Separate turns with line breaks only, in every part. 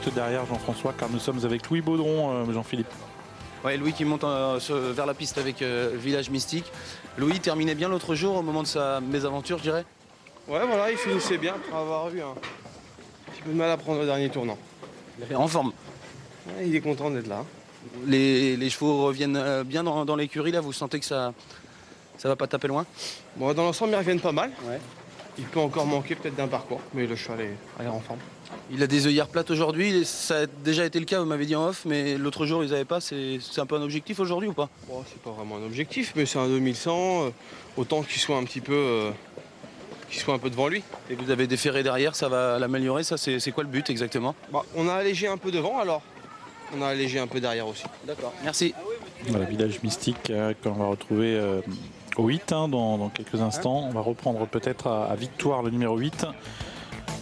juste derrière Jean-François, car nous sommes avec Louis Baudron, Jean-Philippe.
Ouais, Louis qui monte vers la piste avec Village Mystique. Louis terminait bien l'autre jour au moment de sa mésaventure, je dirais.
Ouais, voilà, il finissait bien après avoir eu un petit peu de mal à prendre le dernier tournant.
Il est en forme.
Ouais, il est content d'être là.
Les chevaux reviennent bien dans l'écurie là, vous sentez que ça va pas taper loin?
Bon, dans l'ensemble, ils reviennent pas mal.
Ouais.
Il peut encore manquer peut-être d'un parcours, mais le cheval est en forme.
Il a des œillères plates aujourd'hui, ça a déjà été le cas, vous m'avez dit en off, mais l'autre jour ils n'avaient pas, c'est un peu un objectif aujourd'hui ou pas?
Bon, c'est pas vraiment un objectif, mais c'est un 2100, autant qu'il soit un petit peu, qu'il soit un peu devant lui.
Et vous avez des ferrets derrière, ça va l'améliorer, ça c'est quoi le but exactement?
Bah, on a allégé un peu devant alors, on a allégé un peu derrière aussi.
D'accord, merci.
Voilà, Village Mystique qu'on va retrouver au 8 dans quelques instants. On va reprendre peut-être à Victoire le numéro 8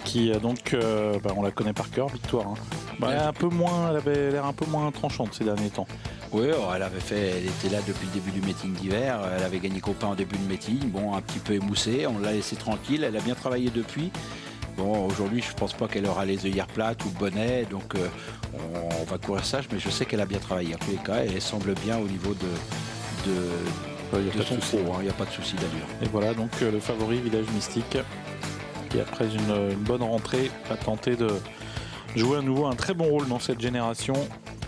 qui donc on la connaît par cœur, Victoire. Elle avait l'air un peu moins tranchante ces derniers temps.
Oui, elle était là depuis le début du meeting d'hiver. Elle avait gagné copain en début de meeting. Bon, un petit peu émoussée. On l'a laissée tranquille. Elle a bien travaillé depuis. Bon, aujourd'hui, je pense pas qu'elle aura les œillères plates ou le bonnet. Donc, on va courir sage. Mais je sais qu'elle a bien travaillé. En tous les cas, elle semble bien au niveau de son pro. Il n'y a pas de souci d'allure.
Et voilà, donc le favori Village Mystique qui, après une bonne rentrée, va tenter de jouer à nouveau un très bon rôle dans cette génération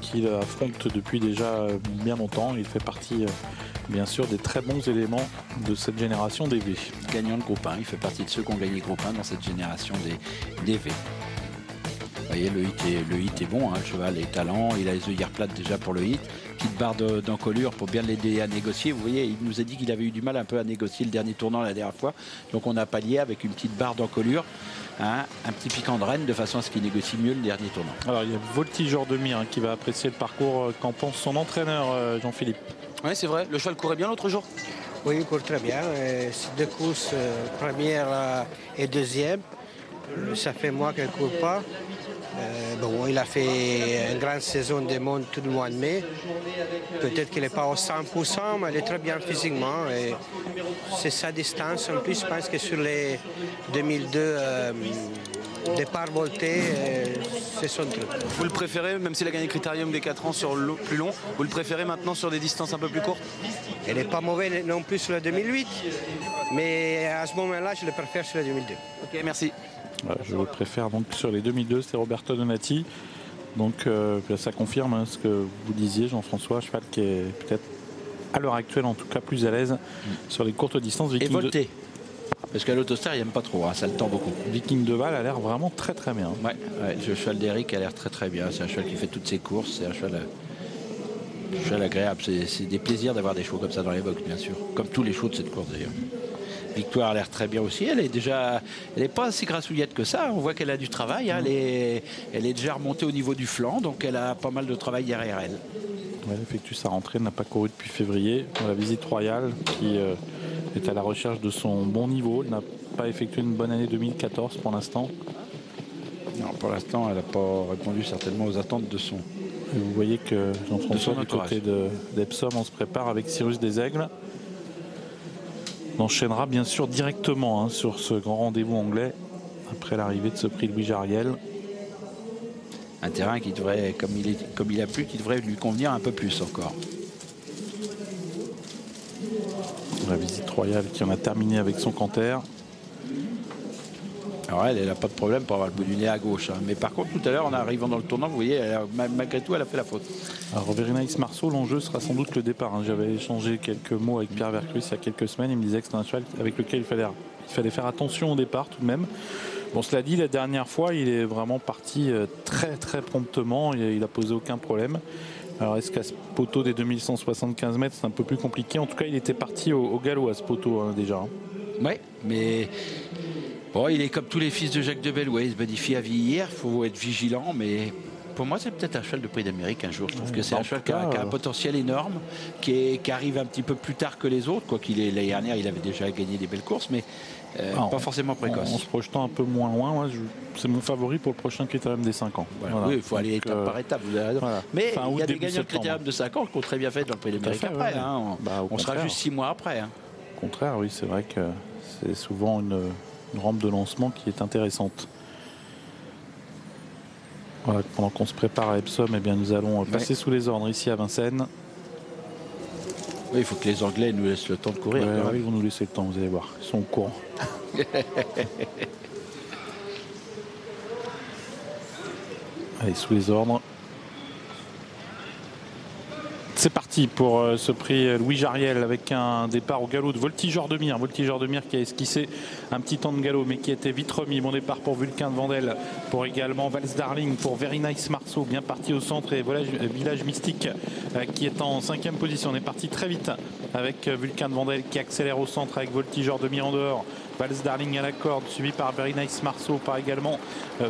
qu'il affronte depuis déjà bien longtemps. Il fait partie, bien sûr, des très bons éléments de cette génération des V.
Gagnant le groupe 1, il fait partie de ceux qui ont gagné le groupe 1 dans cette génération des V. Vous voyez, le hit est bon, le cheval est talent, il a les œillères plates déjà pour le hit. Petite barre d'encolure pour bien l'aider à négocier. Vous voyez, il nous a dit qu'il avait eu du mal un peu à négocier le dernier tournant la dernière fois. Donc on a pallié avec une petite barre d'encolure. Un petit piquant de reine de façon à ce qu'il négocie mieux le dernier tournant.
Alors il y a Voltigeur de Mire qui va apprécier le parcours. Qu'en pense son entraîneur Jean-Philippe?
Oui, c'est vrai, le cheval courait bien l'autre jour.
Oui, il court très bien. C'est deux courses, première et deuxième. Ça fait mois qu'elle ne court pas. Il a fait une grande saison de monde tout le mois de mai. Peut-être qu'il n'est pas au 100%, mais elle est très bien physiquement. C'est sa distance. En plus, je pense que sur les 2002 départ volté, c'est son truc.
Vous le préférez, même s'il a gagné le critérium des 4 ans sur le plus long, vous le préférez maintenant sur des distances un peu plus courtes?
Elle n'est pas mauvaise non plus sur le 2008, mais à ce moment-là, je le préfère sur le 2002.
Ok, merci.
Je le préfère donc sur les 2002, c'est Roberto Donati. Donc ça confirme ce que vous disiez, Jean-François, cheval qui est peut-être à l'heure actuelle en tout cas plus à l'aise sur les courtes distances.
Et volté. Parce qu'à l'autostar, il n'aime pas trop, ça le tend beaucoup.
Viking de Val a l'air vraiment très très bien.
Ouais, le cheval d'Eric a l'air très très bien. C'est un cheval qui fait toutes ses courses, c'est un cheval agréable. C'est des plaisirs d'avoir des chevaux comme ça dans les box, bien sûr. Comme tous les chevaux de cette course d'ailleurs. Victoire a l'air très bien aussi. Elle n'est pas si grassouillette que ça. On voit qu'elle a du travail. Elle est déjà remontée au niveau du flanc, donc elle a pas mal de travail derrière elle.
Elle effectue sa rentrée, n'a pas couru depuis février. Dans la visite royale, qui est à la recherche de son bon niveau. Elle n'a pas effectué une bonne année 2014 pour l'instant.
Non, pour l'instant, elle n'a pas répondu certainement aux attentes de son.
Et vous voyez que Jean-François, du côté d'Epsom, on se prépare avec Cyrus des Aigles. On enchaînera bien sûr directement sur ce grand rendez-vous anglais après l'arrivée de ce prix Louis Jariel.
Un terrain qui devrait, comme il a plu, qui devrait lui convenir un peu plus encore.
La visite royale qui en a terminé avec son canter.
Alors elle n'a pas de problème pour avoir le bout du nez à gauche. Mais par contre, tout à l'heure, en arrivant dans le tournant, vous voyez, malgré tout, elle a fait la faute.
Alors Verinaïs Marceau, l'enjeu sera sans doute le départ. J'avais échangé quelques mots avec Pierre Vercruz il y a quelques semaines. Il me disait que c'était un cheval avec lequel il fallait faire attention au départ tout de même. Bon, cela dit, la dernière fois, il est vraiment parti très très promptement. Il n'a posé aucun problème. Alors est-ce qu'à ce poteau des 2175 mètres, c'est un peu plus compliqué? En tout cas, il était parti au galop à ce poteau déjà.
Oui, mais bon, il est comme tous les fils de Jacques de Bellouet. Il se modifie à vieillir, il faut être vigilant, mais pour moi, c'est peut-être un cheval de prix d'Amérique un jour. Je trouve que c'est un cheval qui a un potentiel énorme, qui arrive un petit peu plus tard que les autres. Quoi qu'il ait, l'année dernière, il avait déjà gagné des belles courses, mais pas forcément précoce.
En se projetant un peu moins loin, c'est mon favori pour le prochain critérium des 5 ans.
Voilà. Oui, il faut aller étape par étape. Vous avez raison.
Voilà.
Mais il y a des gagnants de critérium de 5 ans qui ont très bien fait dans le prix d'Amérique après. On sera juste 6 mois après.
Au contraire, oui, c'est vrai que c'est souvent une rampe de lancement qui est intéressante. Voilà, pendant qu'on se prépare à Epsom, eh bien, nous allons passer sous les ordres ici à Vincennes.
Oui, il faut que les Anglais nous laissent le temps de courir.
Ils vont nous laisser le temps, vous allez voir. Ils sont au courant. Allez, sous les ordres. C'est parti pour ce prix Louis Jariel avec un départ au galop de Voltigeur de Mire. Voltigeur de Mire qui a esquissé un petit temps de galop mais qui a été vite remis. Bon départ pour Vulcain de Vandel, pour également Vals Darling, pour Very Nice Marceau, bien parti au centre, et voilà Village Mystique qui est en 5e position. On est parti très vite avec Vulcain de Vandel qui accélère au centre avec Voltigeur de Mire en dehors. Vals Darling à la corde, suivi par Very Nice Marceau, par également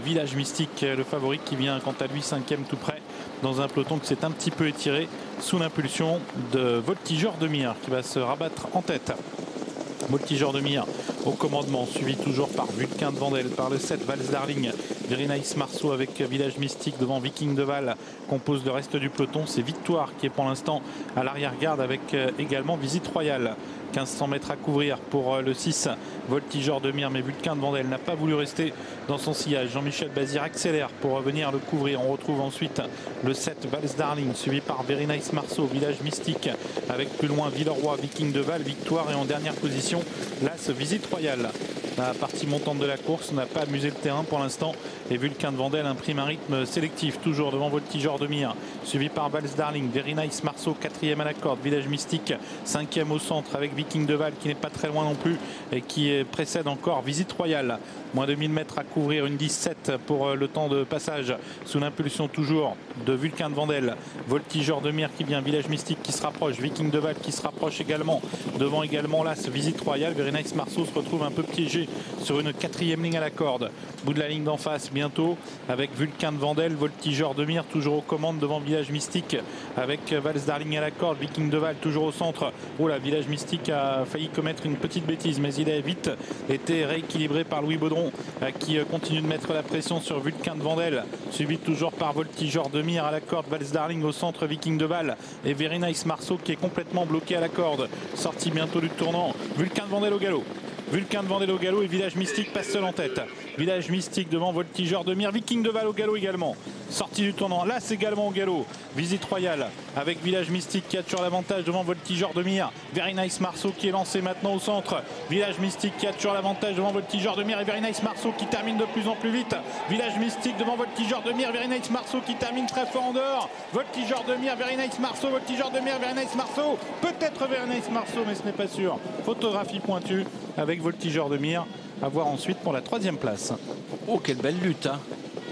Village Mystique, le favori qui vient quant à lui 5e tout près dans un peloton qui s'est un petit peu étiré sous l'impulsion de Voltigeur de Mire qui va se rabattre en tête. Voltigeur de Mire au commandement, suivi toujours par Vulcain de Vandel, par le 7 Vals Darling, Very Nice Marceau avec Village Mystique devant Viking de Val compose le reste du peloton. C'est Victoire qui est pour l'instant à l'arrière-garde avec également Visite Royale. 1500 mètres à couvrir pour le 6 Voltigeur de Mire, mais Vulcain de Vandel n'a pas voulu rester dans son sillage. Jean-Michel Bazir accélère pour venir le couvrir. On retrouve ensuite le 7 Vals Darling suivi par Very Nice Marceau, Village Mystique avec plus loin Villeroy, Viking de Val, Victoire, et en dernière position l'As Visite Royale. La partie montante de la course n'a pas amusé le terrain pour l'instant et Vulcain de Vandel imprime un rythme sélectif toujours devant Voltigeur de Mire, suivi par Vals Darling, Very Nice Marceau 4e à la corde, Village Mystique 5e au centre avec Viking de Val qui n'est pas très loin non plus et qui précède encore Visite Royale. Moins de 1000 mètres à couvrir, une 17 pour le temps de passage sous l'impulsion toujours de Vulcain de Vandel. Voltigeur de Mire qui vient, Village Mystique qui se rapproche, Viking de Val qui se rapproche également, devant également l'As Visite Royale. Very Nice Marceau se retrouve un peu piégé sur une 4e ligne à la corde. Bout de la ligne d'en face bientôt avec Vulcain de Vandel, Voltigeur de Mire toujours aux commandes devant Village Mystique avec Vals Darling à la corde, Viking de Val toujours au centre. Oh là, Village Mystique a failli commettre une petite bêtise mais il a vite été rééquilibré par Louis Baudron qui continue de mettre la pression sur Vulcain de Vandel, suivi toujours par Voltigeur de Mire à la corde, Vals Darling au centre, Viking de Val et Very Nice Marceau qui est complètement bloqué à la corde. Sortie bientôt du tournant, Vulcain de Vandel au galop. Vulcain de Vandel au galop et Village Mystique passe seul en tête. Village Mystique devant Voltigeur de Mire, Viking de Val au galop également. Sortie du tournant, là c'est également au galop. Visite Royale avec Village Mystique qui a toujours l'avantage devant Voltigeur de Mire. Very Nice Marceau qui est lancé maintenant au centre. Village Mystique qui a toujours l'avantage devant Voltigeur de Mire et Very Nice Marceau qui termine de plus en plus vite. Village Mystique devant Voltigeur de Mire, Very Nice Marceau qui termine très fort en dehors. Voltigeur de Mire, Very Nice Marceau, Voltigeur de Mire, Very Nice Marceau. Peut-être Very Nice Marceau mais ce n'est pas sûr. Photographie pointue avec Voltigeur de Mire à voir ensuite pour la 3e place.
Oh, quelle belle lutte, hein.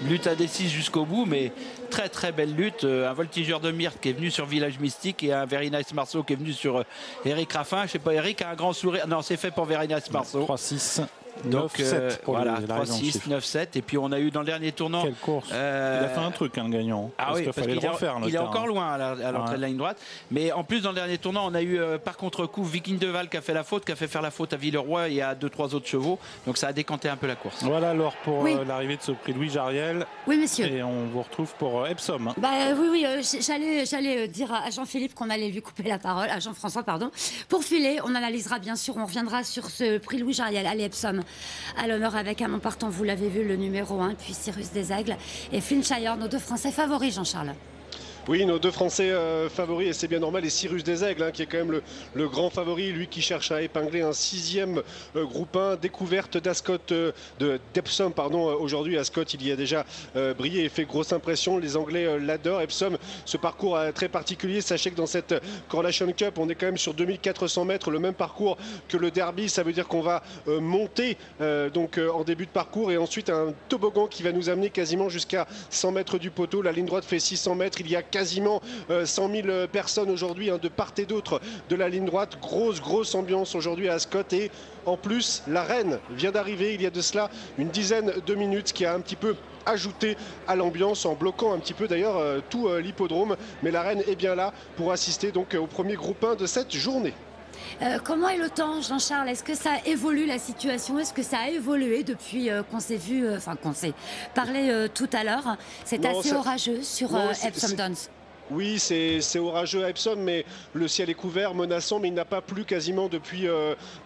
Lutte indécise jusqu'au bout, mais très très belle lutte. Un Voltigeur de Mire qui est venu sur Village Mystique et un Very Nice Marceau qui est venu sur Eric Raffin. Je sais pas, Eric a un grand sourire. Non, c'est fait pour Very Nice Marceau.
3-6.
Donc
9-7 pour
voilà,
lui,
3-6, 9-7. Et puis on a eu dans le dernier tournant.
Quelle course. Il a fait un truc, hein, le gagnant.
Ah oui, parce
fallait le refaire.
Il est encore loin à l'entrée de la ligne droite. Mais en plus, dans le dernier tournant, on a eu par contre-coup Viking de Val qui a fait la faute, qui a fait faire la faute à Villeroy et à 2-3 autres chevaux. Donc ça a décanté un peu la course.
Voilà alors pour l'arrivée de ce prix Louis Jariel.
Oui, monsieur.
Et on vous retrouve pour Epsom.
Bah, oui, j'allais dire à Jean-Philippe qu'on allait lui couper la parole, à Jean-François, pardon. Pour filer, on analysera bien sûr, on reviendra sur ce prix Louis Jariel à Epsom. À l'honneur avec un nom partant, vous l'avez vu, le numéro 1, puis Cyrus des Aigles et Flintshire, nos deux Français favoris, Jean-Charles.
Oui, nos deux Français favoris, et c'est bien normal, et Cyrus des Aigles, qui est quand même le grand favori, lui qui cherche à épingler un 6e groupe 1, découverte d'Ascot, d'Epsom, aujourd'hui. Ascot, il y a déjà brillé et fait grosse impression, les Anglais l'adorent. Epsom, ce parcours très particulier, sachez que dans cette Correlation Cup, on est quand même sur 2400 mètres, le même parcours que le Derby, ça veut dire qu'on va monter en début de parcours, et ensuite un toboggan qui va nous amener quasiment jusqu'à 100 mètres du poteau. La ligne droite fait 600 mètres, il y a quasiment 100 000 personnes aujourd'hui de part et d'autre de la ligne droite. Grosse ambiance aujourd'hui à Ascot, et en plus la reine vient d'arriver il y a de cela une dizaine de minutes, qui a un petit peu ajouté à l'ambiance en bloquant un petit peu d'ailleurs tout l'hippodrome. Mais la reine est bien là pour assister donc au premier groupe 1 de cette journée.
Comment est le temps, Jean-Charles? Est-ce que ça évolue la situation? Est-ce que ça a évolué depuis qu'on s'est vu, qu'on s'est parlé tout à l'heure? C'est assez orageux sur Epsom Downs.
Oui, c'est orageux à Epsom, mais le ciel est couvert, menaçant, mais il n'a pas plu quasiment depuis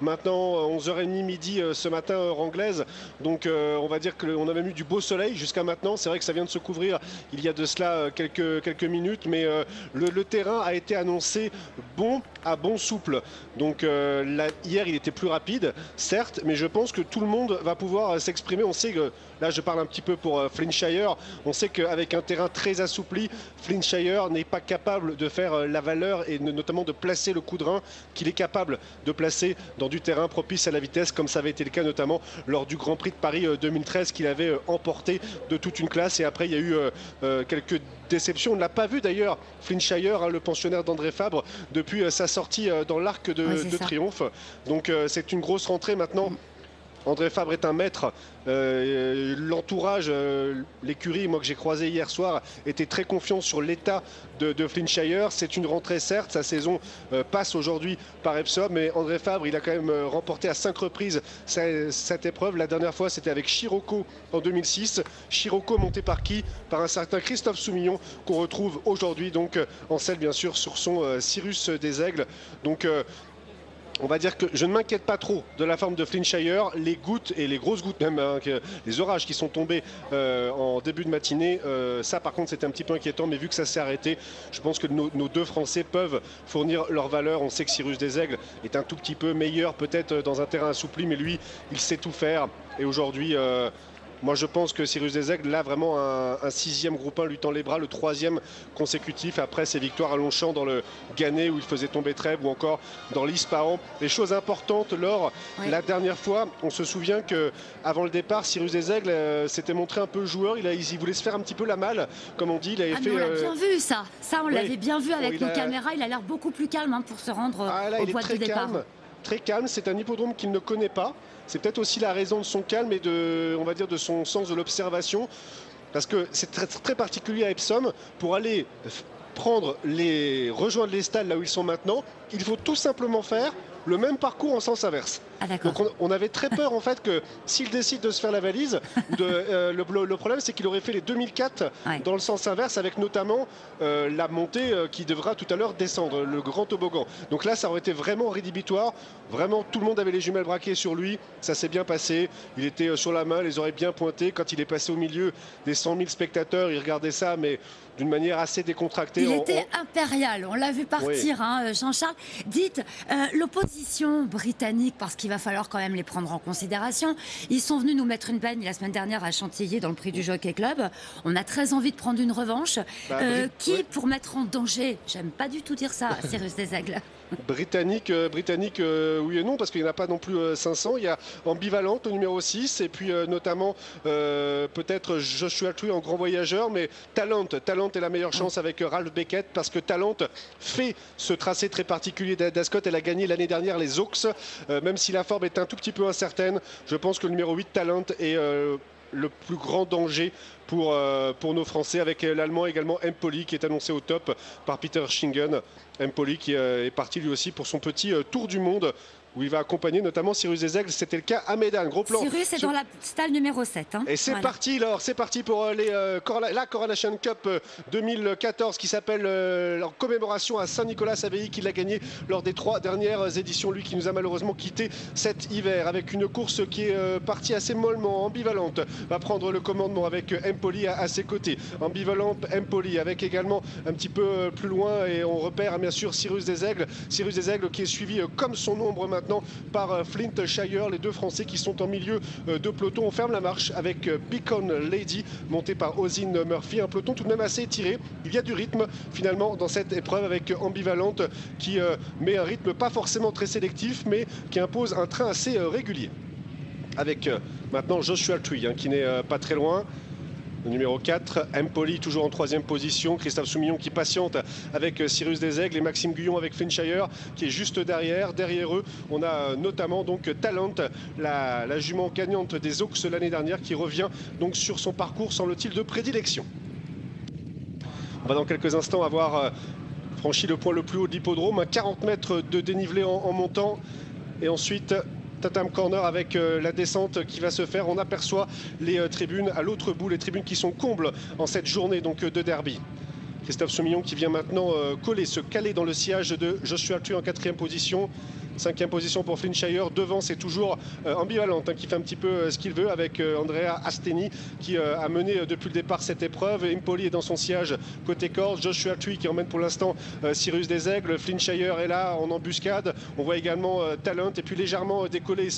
maintenant 11h30 midi ce matin, heure anglaise. Donc on va dire qu'on a même eu du beau soleil jusqu'à maintenant. C'est vrai que ça vient de se couvrir il y a de cela quelques minutes, mais le terrain a été annoncé bon à bon souple. Donc hier, il était plus rapide, certes, mais je pense que tout le monde va pouvoir s'exprimer. On sait que, là je parle un petit peu pour Flintshire, on sait qu'avec un terrain très assoupli, Flintshire n'est pas capable de faire la valeur et notamment de placer le coup de rein qu'il est capable de placer dans du terrain propice à la vitesse, comme ça avait été le cas notamment lors du Grand Prix de Paris 2013 qu'il avait emporté de toute une classe. Et après il y a eu quelques déceptions. On ne l'a pas vu d'ailleurs, Flintshire, hein, le pensionnaire d'André Fabre, depuis sa sortie dans l'arc de triomphe. Donc c'est une grosse rentrée maintenant. André Fabre est un maître. L'entourage, l'écurie, moi que j'ai croisé hier soir, était très confiant sur l'état de Flintshire. C'est une rentrée certes, sa saison passe aujourd'hui par Epsom, mais André Fabre, il a quand même remporté à 5 reprises cette épreuve. La dernière fois, c'était avec Scirocco en 2006. Scirocco monté par qui? Par un certain Christophe Soumillon, qu'on retrouve aujourd'hui donc en selle bien sûr sur son Cyrus des Aigles. Donc on va dire que je ne m'inquiète pas trop de la forme de Flintshire. Les gouttes, et les grosses gouttes même, hein, les orages qui sont tombés en début de matinée, ça par contre c'était un petit peu inquiétant, mais vu que ça s'est arrêté, je pense que nos deux Français peuvent fournir leur valeur. On sait que Cyrus des Aigles est un tout petit peu meilleur peut-être dans un terrain assoupli, mais lui il sait tout faire. Et aujourd'hui moi je pense que Cyrus des Aigles, là vraiment un 6e groupe 1 lui tend les bras, le 3e consécutif après ses victoires à Longchamp dans le Gannet où il faisait tomber Trèbes, ou encore dans l'Ispahan. Les choses importantes, Laure, la dernière fois on se souvient que avant le départ Cyrus des Aigles s'était montré un peu joueur, il voulait se faire un petit peu la malle comme on dit. Il avait fait,
on l'a bien vu ça on l'avait bien vu avec nos caméras. Il a l'air beaucoup plus calme hein, pour se rendre au point de départ.
Très calme, c'est un hippodrome qu'il ne connaît pas. C'est peut-être aussi la raison de son calme et de, on va dire, de son sens de l'observation. Parce que c'est très, très particulier à Epsom. Pour aller rejoindre les stalles là où ils sont maintenant, il faut tout simplement faire le même parcours en sens inverse. Donc on avait très peur en fait que s'il décide de se faire la valise, le problème c'est qu'il aurait fait les 2004 dans le sens inverse, avec notamment la montée qui devra tout à l'heure descendre, le grand toboggan. Donc là ça aurait été vraiment rédhibitoire. Vraiment tout le monde avait les jumelles braquées sur lui. Ça s'est bien passé. Il était sur la main, les oreilles bien pointées. Quand il est passé au milieu des 100 000 spectateurs, il regardait ça mais d'une manière assez décontractée.
Il était impérial, on l'a vu partir, hein, Jean-Charles. Dites, l'opposition britannique, parce qu'il va falloir quand même les prendre en considération, ils sont venus nous mettre une peine la semaine dernière à Chantilly dans le prix du Jockey Club. On a très envie de prendre une revanche. Pour mettre en danger, j'aime pas du tout dire ça, Cyrus des Aigles.
Britannique, oui et non, parce qu'il n'y en a pas non plus 500. Il y a Ambivalente au numéro 6, et puis notamment peut-être Joshua Tree en grand voyageur, mais Talent est la meilleure chance avec Ralph Beckett, parce que Talent fait ce tracé très particulier d'Ascot. Elle a gagné l'année dernière les Oaks, même si la forme est un tout petit peu incertaine. Je pense que le numéro 8 Talent est le plus grand danger pour nos Français, avec l'Allemand également Empoli qui est annoncé au top par Peter Schingen. Empoli qui est parti lui aussi pour son petit tour du monde, où il va accompagner notamment Cyrus des Aigles. C'était le cas à Médane. Gros plan.
Cyrus est dans la stalle numéro 7. Hein.
Et c'est parti, Laure. C'est parti pour la Coronation Cup 2014 qui s'appelle en commémoration à Saint-Nicolas-Saveilly, qui l'a gagné lors des 3 dernières éditions. Lui qui nous a malheureusement quitté cet hiver, avec une course qui est partie assez mollement. Ambivalente va prendre le commandement avec Empoli à ses côtés. Ambivalente, Empoli, avec également un petit peu plus loin, et on repère bien sûr Cyrus des Aigles. Cyrus des Aigles qui est suivi comme son ombre maintenant par Flintshire, les deux Français qui sont en milieu de peloton. On ferme la marche avec Beacon Lady, monté par Oisin Murphy. Un peloton tout de même assez étiré. Il y a du rythme finalement dans cette épreuve, avec Ambivalente qui met un rythme pas forcément très sélectif, mais qui impose un train assez régulier. Avec maintenant Joshua Tree qui n'est pas très loin. Le numéro 4, Empoli toujours en 3e position. Christophe Soumillon qui patiente avec Cyrus des Aigles, et Maxime Guyon avec Flintshire qui est juste derrière. Derrière eux, on a notamment donc Talent, la jument gagnante des Oaks l'année dernière, qui revient donc sur son parcours, semble-t-il, de prédilection. On va dans quelques instants avoir franchi le point le plus haut de l'hippodrome, 40 mètres de dénivelé en montant, et ensuite Tatam Corner avec la descente qui va se faire. On aperçoit les tribunes à l'autre bout, les tribunes qui sont combles en cette journée donc de derby. Christophe Soumillon qui vient maintenant se caler dans le sillage de Joshua Tree en 4e position. 5e position pour Flintshire. Devant, c'est toujours Ambivalente qui fait un petit peu ce qu'il veut avec Andrea Asteni qui a mené depuis le départ cette épreuve. Impoli est dans son sillage côté corde. Joshua Tree qui emmène pour l'instant Cyrus des Aigles. Flintshire est là en embuscade. On voit également Talent et puis légèrement décollé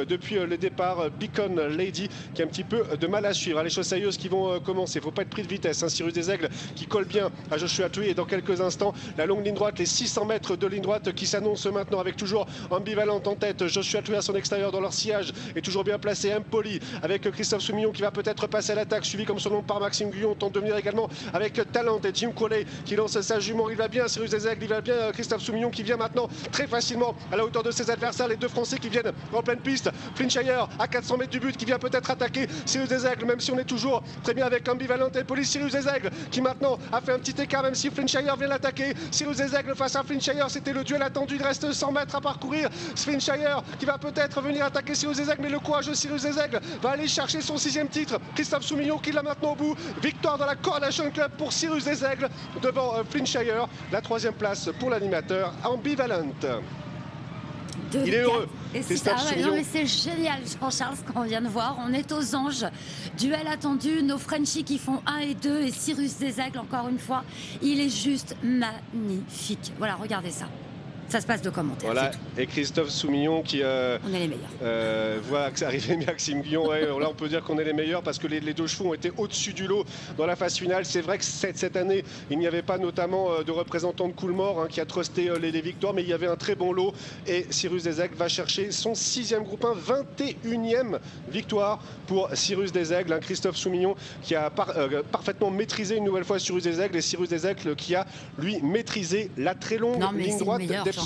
depuis le départ Beacon Lady qui a un petit peu de mal à suivre. Les choses sérieuses qui vont commencer. Il ne faut pas être pris de vitesse. Cyrus des Aigles qui colle bien à Joshua Tree et dans quelques instants la longue ligne droite, les 600 mètres de ligne droite qui s'annoncent maintenant avec toujours Ambivalente en tête. Joshua Tree à son extérieur dans leur sillage est toujours bien placé. Impoli avec Christophe Soumillon qui va peut-être passer à l'attaque, suivi comme son nom par Maxime Guyon. Tente de venir également avec Talent et Jim Collet qui lance sa jument. Il va bien Cyrus des Aigles, il va bien Christophe Soumillon qui vient maintenant très facilement à la hauteur de ses adversaires. Les deux Français qui viennent en pleine piste. Flintshire à 400 mètres du but qui vient peut-être attaquer Cyrus des Aigles, même si on est toujours très bien avec Ambivalente et Impoli. Cyrus des Aigles qui maintenant a fait un petit écart, même si Flintshire vient l'attaquer. Cyrus des Aigles face à Flintshire, c'était le duel attendu. Il reste 100 mètres à parcourir. Flintshire qui va peut-être venir attaquer Cyrus des Aigles, mais le courage de Cyrus des Aigles va aller chercher son 6e titre. Christophe Soumillon qui l'a maintenant au bout. Victoire dans la Coronation Club pour Cyrus des Aigles devant Flintshire. La 3e place pour l'animateur Ambivalente. Il est heureux.
Non mais c'est génial Jean-Charles ce qu'on vient de voir. On est aux anges. Duel attendu. Nos Frenchies qui font 1 et 2 et Cyrus des Aigles encore une fois. Il est juste magnifique. Voilà, regardez ça. Ça se passe de commentaires.
Voilà, et Christophe Soumillon qui
on est les meilleurs.
voit arriver Maxime Guyon. Ouais, là, on peut dire qu'on est les meilleurs parce que les deux chevaux ont été au-dessus du lot dans la phase finale. C'est vrai que cette année, il n'y avait pas notamment de représentants de Coolmore qui a trusté les victoires, mais il y avait un très bon lot. Et Cyrus des Aigles va chercher son 6e groupe 1, 21e victoire pour Cyrus des Aigles. Christophe Soumillon qui a parfaitement maîtrisé une nouvelle fois Cyrus des Aigles et Cyrus des Aigles qui a, lui, maîtrisé la très longue ligne droite d'Epsom.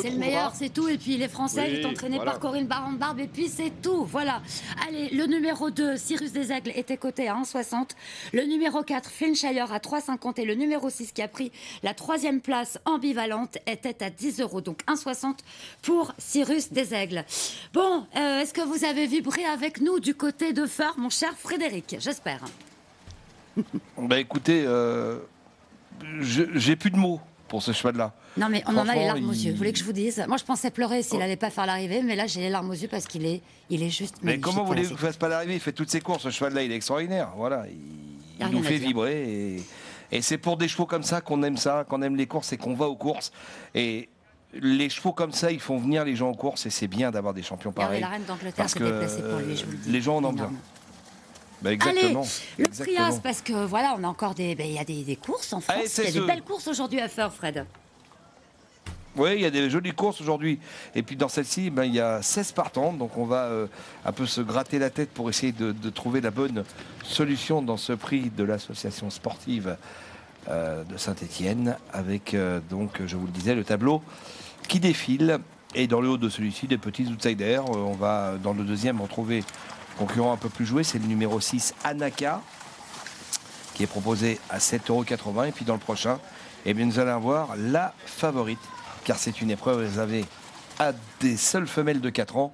C'est le meilleur, c'est tout. Et puis les Français, il est entraîné par Corinne Barande-Barbe. Et puis c'est tout. Voilà. Allez, le numéro 2, Cyrus des Aigles, était coté à 1,60. Le numéro 4, Flintshire, à 3,50. Et le numéro 6, qui a pris la 3e place, Ambivalente, était à 10 €. Donc 1,60 pour Cyrus des Aigles. Bon, est-ce que vous avez vibré avec nous du côté de Feur, mon cher Frédéric? J'espère.
Bah écoutez, j'ai plus de mots pour ce cheval-là.
Non mais on en a les larmes aux yeux, vous voulez que je vous dise? Moi je pensais pleurer s'il n'allait pas faire l'arrivée, mais là j'ai les larmes aux yeux parce qu'il est juste magnifique.
Mais comment voulez-vous qu'il ne fasse pas l'arrivée? Il fait toutes ses courses, ce cheval-là, il est extraordinaire. Voilà, il nous fait vibrer. Et c'est pour des chevaux comme ça qu'on aime les courses et qu'on va aux courses. Et les chevaux comme ça, ils font venir les gens aux courses et c'est bien d'avoir des champions pareils.
La reine d'Angleterre s'est déplacée pour lui, je vous le dis.
Les gens en ont besoin. Bah exactement.
Allez, le Prias, parce que voilà, on a encore il y a des courses en France. Il y a des belles courses aujourd'hui à faire, Fred.
Oui, il y a des jolies courses aujourd'hui. Et puis dans celle-ci, il y a 16 partantes. Donc on va un peu se gratter la tête pour essayer de trouver la bonne solution dans ce prix de l'association sportive de Saint-Étienne. Avec, donc, je vous le disais, le tableau qui défile. Et dans le haut de celui-ci, des petits outsiders. On va, dans le deuxième, retrouver concurrent un peu plus joué. C'est le numéro 6, Anaka, qui est proposé à 7,80 €. Et puis dans le prochain, nous allons voir la favorite. Car c'est une épreuve réservée à des seules femelles de 4 ans.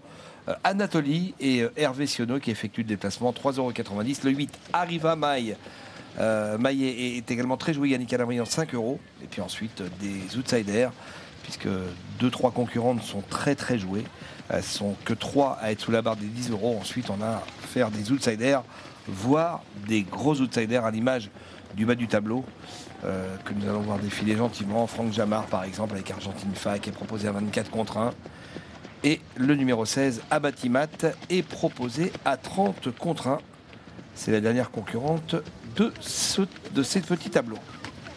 Anatolie et Hervé Sionneau qui effectuent le déplacement, 3,90 €. Le 8, Arriva Maille. Maille est également très joué, Yannick Alabriand, 5 €. Et puis ensuite, des outsiders, puisque 2-3 concurrentes sont très très jouées. Elles sont que 3 à être sous la barre des 10 €. Ensuite, on a à faire des outsiders, voire des gros outsiders à l'image du bas du tableau. Que nous allons voir défiler gentiment. Franck Jamar par exemple avec Argentine Fa qui est proposé à 24 contre 1 et le numéro 16 Abatimat est proposé à 30 contre 1. C'est la dernière concurrente de ces petits tableaux.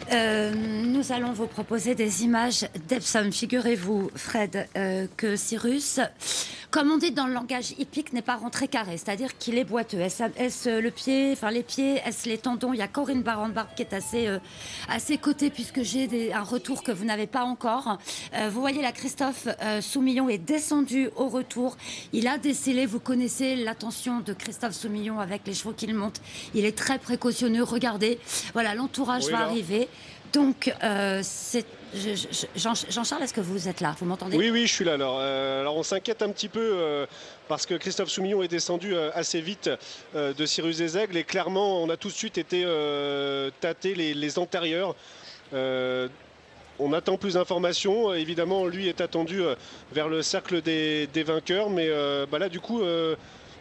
Nous allons vous proposer des images d'Epsom. Figurez-vous, Fred, que Cyrus, comme on dit dans le langage hippique, n'est pas rentré carré, c'est-à-dire qu'il est boiteux. Est-ce le pied, enfin les pieds, est-ce les tendons? Il y a Corinne Barande-Barbe qui est à ses côtés, puisque j'ai un retour que vous n'avez pas encore. Vous voyez là, Christophe Soumillon est descendu au retour. Il a décelé, vous connaissez l'attention de Christophe Soumillon avec les chevaux qu'il monte. Il est très précautionneux. Regardez, voilà, l'entourage va arriver. Donc, Jean-Charles, est-ce que vous êtes là? Vous m'entendez?
Oui, je suis là. Alors on s'inquiète un petit peu parce que Christophe Soumillon est descendu assez vite de Cyrus des Aigles et clairement on a tout de suite été tâter les antérieurs. On attend plus d'informations. Évidemment, lui est attendu vers le cercle des vainqueurs, mais là du coup,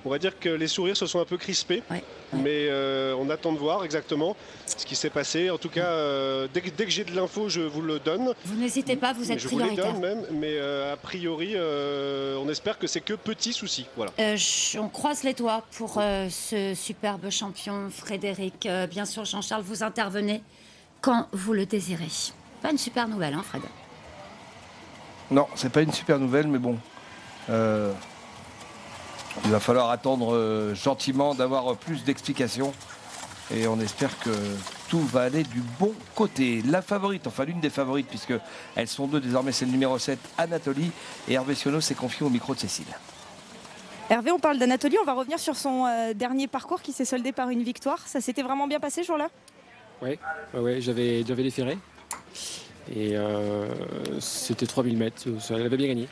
on va dire que les sourires se sont un peu crispés.
Ouais.
Mais on attend de voir exactement ce qui s'est passé. En tout cas, dès que j'ai de l'info, je vous le donne.
Vous n'hésitez pas, vous êtes
Je vous les
prioritaire.
donne même, mais a priori, on espère que c'est que petit souci. Voilà.
On croise les doigts pour ce superbe champion Frédéric. Bien sûr, Jean-Charles, vous intervenez quand vous le désirez. Pas une super nouvelle, hein, Fred?
Non, c'est pas une super nouvelle, mais bon. Il va falloir attendre gentiment d'avoir plus d'explications. Et on espère que tout va aller du bon côté. La favorite, enfin l'une des favorites, puisqu'elles sont deux désormais, c'est le numéro 7, Anatolie. Et Hervé Sionneau s'est confié au micro de Cécile.
Hervé, on parle d'Anatolie, on va revenir sur son dernier parcours qui s'est soldé par une victoire. Ça s'était vraiment bien passé ce jour-là?
Oui, j'avais les ferrés. Et c'était 3000 mètres, elle avait bien gagné.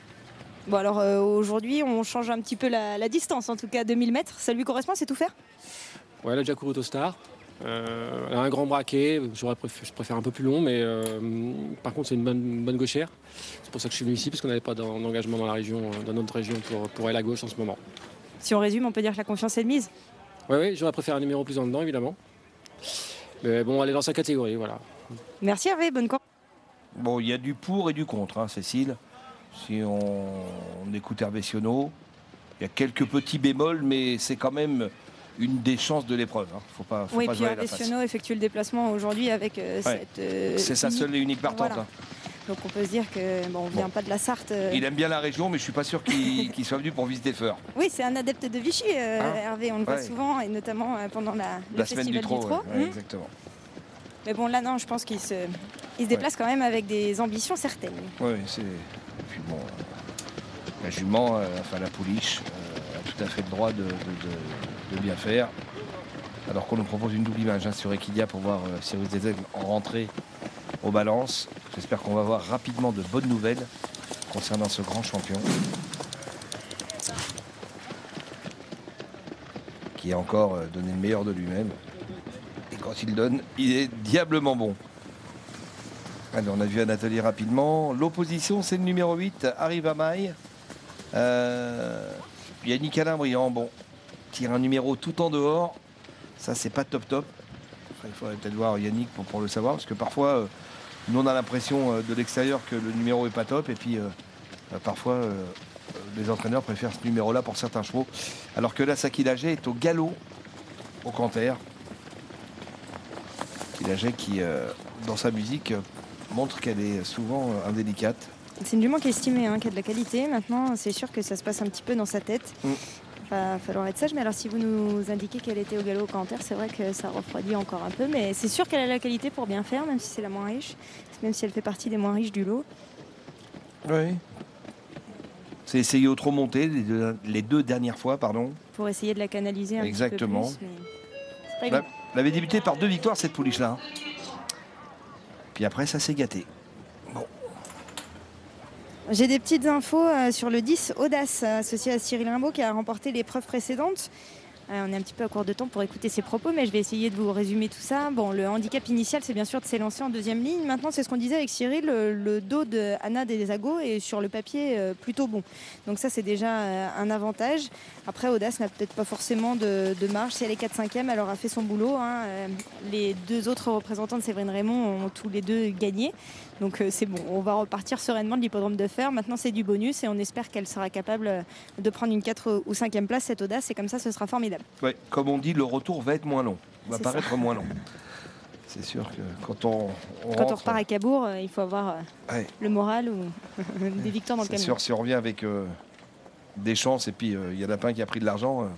Bon alors aujourd'hui on change un petit peu la distance, en tout cas 2000 mètres, ça lui correspond, c'est tout faire?
Ouais, elle a déjà couru Autostar, elle a un grand braquet, je préfère un peu plus long, mais par contre c'est une bonne gauchère. C'est pour ça que je suis venu ici, parce qu'on n'avait pas d'engagement dans la région, dans notre région pour elle à gauche en ce moment.
Si on résume, on peut dire que la confiance est de mise?
Oui, j'aurais préféré un numéro plus en dedans évidemment. Mais bon, elle est dans sa catégorie, voilà.
Merci Hervé, bonne course.
Bon, il y a du pour et du contre, hein, Cécile. Si on écoute Hervé Sionneau, il y a quelques petits bémols, mais c'est quand même une des chances de l'épreuve. Hein. Faut pas
puis
se voiler
Hervé
la face.
Sionneau effectue le déplacement aujourd'hui avec
c'est sa seule et unique partante.
Voilà.
Hein.
Donc on peut se dire que on vient pas de la Sarthe.
Il aime bien la région, mais je suis pas sûr qu'il soit venu pour visiter Feur.
Oui, c'est un adepte de Vichy, Hervé. On le voit souvent, et notamment pendant le
semaine du
festival
Trot. Exactement.
Mais bon, là, non, je pense qu'il se déplace quand même avec des ambitions certaines.
Oui, c'est. Et puis bon, la jument, la pouliche, a tout à fait le droit de bien faire. Alors qu'on nous propose une double image sur Equidia pour voir Cyrus des Aigles en rentrée aux balances. J'espère qu'on va voir rapidement de bonnes nouvelles concernant ce grand champion. Qui a encore donné le meilleur de lui-même. Et quand il donne, il est diablement bon. Allez, on a vu Anatolie rapidement. L'opposition, c'est le numéro 8, Arrive à Maille. Yannick Alain-Briand, bon, tire un numéro tout en dehors. Ça, c'est pas top. Enfin, il faudrait peut-être voir Yannick pour le savoir, parce que parfois, nous, on a l'impression de l'extérieur que le numéro est pas top, et puis parfois, les entraîneurs préfèrent ce numéro-là pour certains chevaux. Alors que là, Saki Laget est au galop, au canter. Saki Laget qui, dans sa musique, montre qu'elle est souvent indélicate.
C'est une jument qui est estimée, qui a de la qualité. Maintenant, c'est sûr que ça se passe un petit peu dans sa tête. Il va falloir être sage. Mais alors, si vous nous indiquez qu'elle était au galop au canter, c'est vrai que ça refroidit encore un peu. Mais c'est sûr qu'elle a la qualité pour bien faire, même si c'est la moins riche. Même si elle fait partie des moins riches du lot.
Oui. C'est essayer au trop monté les deux dernières fois, pardon.
Pour essayer de la canaliser un
Exactement.
petit peu plus. Mais c'est pas évident.
Elle avait débuté par 2 victoires, cette pouliche-là. Puis après, ça s'est gâté. Bon.
J'ai des petites infos sur le 10 Audace, associé à Cyril Rimbaud, qui a remporté l'épreuve précédente. On est un petit peu à court de temps pour écouter ses propos, mais je vais essayer de vous résumer tout ça. Bon, le handicap initial, c'est bien sûr de s'élancer en deuxième ligne. Maintenant, c'est ce qu'on disait avec Cyril, le dos de Anna Desago est sur le papier plutôt bon. Donc ça, c'est déjà un avantage. Après, Audace n'a peut-être pas forcément de marge. Si elle est 4-5e, elle aura fait son boulot. Les deux autres représentants de Séverine Raymond ont tous les deux gagné. Donc c'est bon, on va repartir sereinement de l'hippodrome de Feur. Maintenant, c'est du bonus et on espère qu'elle sera capable de prendre une 4 ou 5e place, cette Audace. Et comme ça, ce sera formidable.
Ouais, comme on dit, le retour va être moins long. Va
C'est
paraître
ça.
moins long. C'est sûr que quand on
repart à Cabourg, il faut avoir le moral ou des victoires dans le
c'est
camion.
sûr, si on revient avec des chances et puis il y en a pas un qui a pris de l'argent,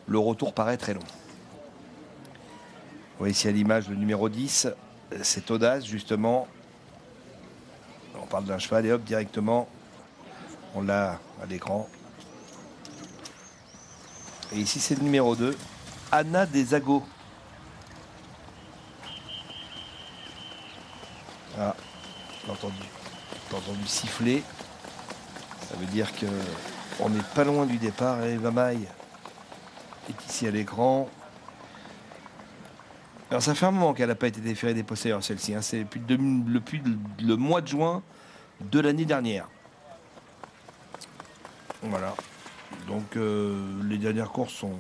le retour paraît très long. Vous voyez ici à l'image le numéro 10, c'est Audace justement. On parle d'un cheval et hop, directement, on l'a à l'écran. Et ici, c'est le numéro 2, Anna Desago. Ah, j'ai entendu siffler. Ça veut dire qu'on n'est pas loin du départ. Eva Maille est ici à l'écran. Alors ça fait un moment qu'elle n'a pas été déférée des postérieurs, celle-ci. Hein. C'est depuis le mois de juin de l'année dernière. Voilà. Donc les dernières courses sont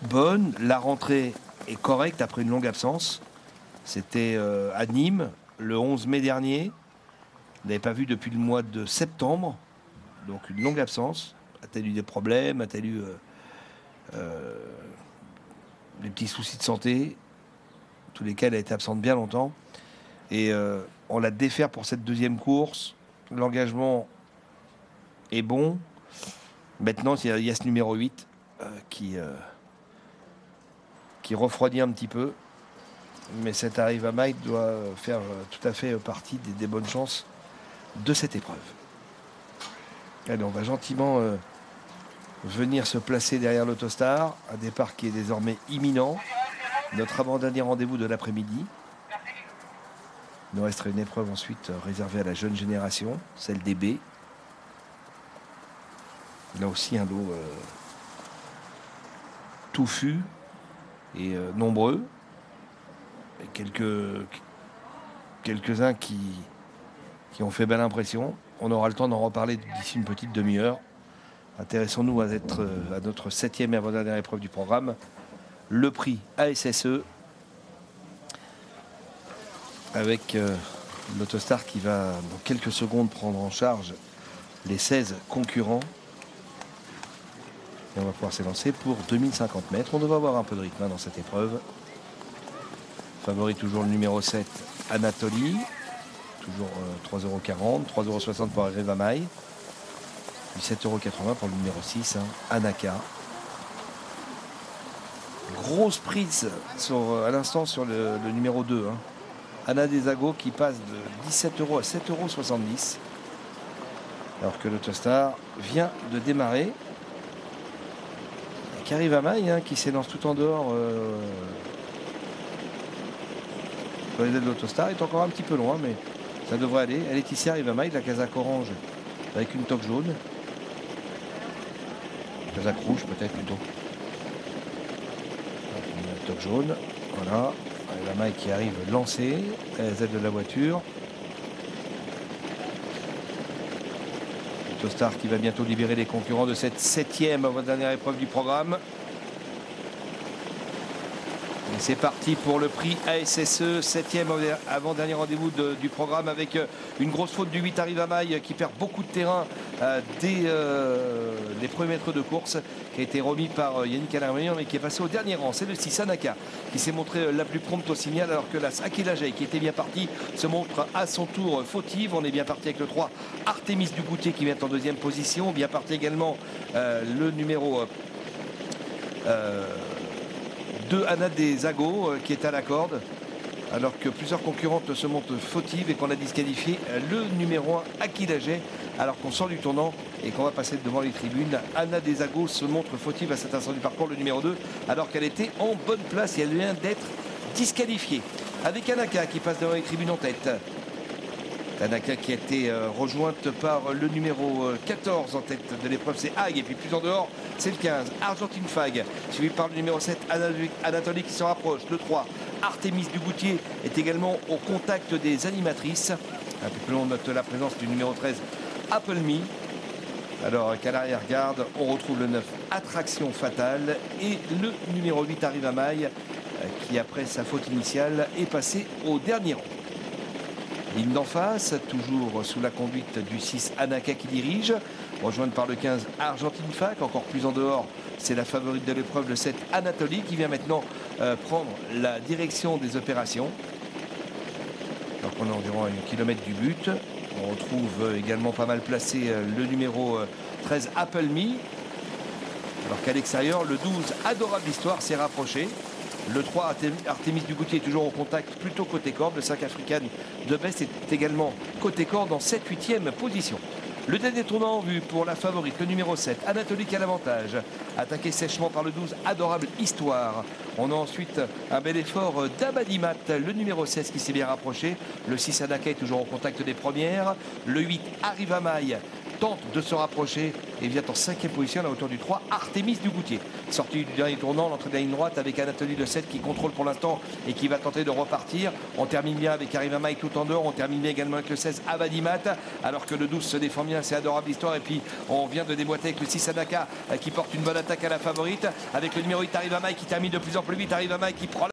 bonnes. La rentrée est correcte après une longue absence. C'était à Nîmes le 11 mai dernier. On n'avait pas vu depuis le mois de septembre. Donc une longue absence. A-t-elle eu des problèmes? A-t-elle eu des petits soucis de santé? En tous les cas, elle a été absente bien longtemps. Et on la défère pour cette deuxième course. L'engagement est bon. Maintenant, il y a ce numéro 8 qui refroidit un petit peu. Mais cette Arriva Maille doit faire tout à fait partie des bonnes chances de cette épreuve. Allez, on va gentiment venir se placer derrière l'Autostar. Un départ qui est désormais imminent. Notre avant-dernier rendez-vous de l'après-midi. Il nous resterait une épreuve ensuite réservée à la jeune génération, celle des B. Là aussi un lot touffu et nombreux. Et quelques-uns qui ont fait belle impression. On aura le temps d'en reparler d'ici une petite demi-heure. Intéressons-nous à notre 7e et avant-dernière épreuve du programme, le prix ASSE, avec l'Autostar qui va dans quelques secondes prendre en charge les 16 concurrents. Et on va pouvoir s'élancer pour 2050 mètres. On devrait avoir un peu de rythme dans cette épreuve. Favori toujours le numéro 7, Anatoly. Toujours 3,40 €, 3,60 € pour Arriva Maille. 7,80 € pour le numéro 6, Anaka. Grosse prise à l'instant sur le numéro 2. Anna Desago qui passe de 17 € à 7,70 €. Alors que l'Autostar vient de démarrer. Et qu'Arriva Maille qui s'élance tout en dehors. Pour les ailes de l'Autostar est encore un petit peu loin, mais ça devrait aller. Elle est ici, Arriva Maille, la casaque orange avec une toque jaune. Casaque rouge peut-être plutôt. Une toque jaune, voilà. Arriva Maille qui arrive lancée à les ailes de la voiture. L'Autostar qui va bientôt libérer les concurrents de cette 7e avant-dernière épreuve du programme. Et c'est parti pour le prix ASSE, 7e avant-dernier rendez-vous du programme, avec une grosse faute du 8 Arriva Maille qui perd beaucoup de terrain dès les premiers mètres de course, qui a été remis par Yannick Alarménian mais qui est passé au dernier rang. C'est le 6 Anaka qui s'est montré la plus prompte au signal, alors que la Sakilajay qui était bien parti se montre à son tour fautive. On est bien parti avec le 3 Artemis Dugoutier qui vient en deuxième position. Bien parti également le numéro 2 Anna Desago qui est à la corde, alors que plusieurs concurrentes se montrent fautives et qu'on a disqualifié le numéro 1 Akilajay, alors qu'on sort du tournant et qu'on va passer devant les tribunes. Anna Desago se montre fautive à cet instant du parcours, le numéro 2, alors qu'elle était en bonne place et elle vient d'être disqualifiée. Avec Anaka qui passe devant les tribunes en tête. Anaka qui a été rejointe par le numéro 14 en tête de l'épreuve, c'est Hague, et puis plus en dehors c'est le 15 Argentine Fag, suivi par le numéro 7 Anatoly qui s'en rapproche. Le 3 Artemis Dugoutier est également au contact des animatrices. Un peu plus loin, on note la présence du numéro 13 Apple Me, alors qu'à l'arrière-garde on retrouve le 9 Attraction Fatale et le numéro 8 Arriva Maille qui, après sa faute initiale, est passé au dernier rang. Ligne d'en face, toujours sous la conduite du 6 Anaka qui dirige, rejointe par le 15 Argentine Fac. Encore plus en dehors, c'est la favorite de l'épreuve, le 7 Anatoly, qui vient maintenant prendre la direction des opérations. Donc on est environ à 1 km du but. On retrouve également pas mal placé le numéro 13 Apple Me, alors qu'à l'extérieur, le 12 Adorable Histoire s'est rapproché. Le 3 Artemis Dugoutier est toujours au contact, plutôt côté corde. Le 5 African de Best est également côté corde en 7-8e position. Le dernier tournant en vue pour la favorite, le numéro 7, Anatolie qui a l'avantage. Attaqué sèchement par le 12, Adorable Histoire. On a ensuite un bel effort d'Abadimat, le numéro 16 qui s'est bien rapproché. Le 6, Anaka est toujours en contact des premières. Le 8, Arriva Maille, tente de se rapprocher et vient en 5e position à la hauteur du 3, Artemis du Goutier. Sortie du dernier tournant, l'entrée de la ligne droite avec Anatolie le 7 qui contrôle pour l'instant et qui va tenter de repartir. On termine bien avec Arriva Maille tout en dehors. On termine bien également avec le 16, Abadimat, alors que le 12 se défend bien, c'est Adorable Histoire. Et puis on vient de déboîter avec le 6, Anaka qui porte une bonne attaque à la favorite, avec le numéro 8, Arriva Maille qui termine de plus en plus vite. Arriva Maille qui prend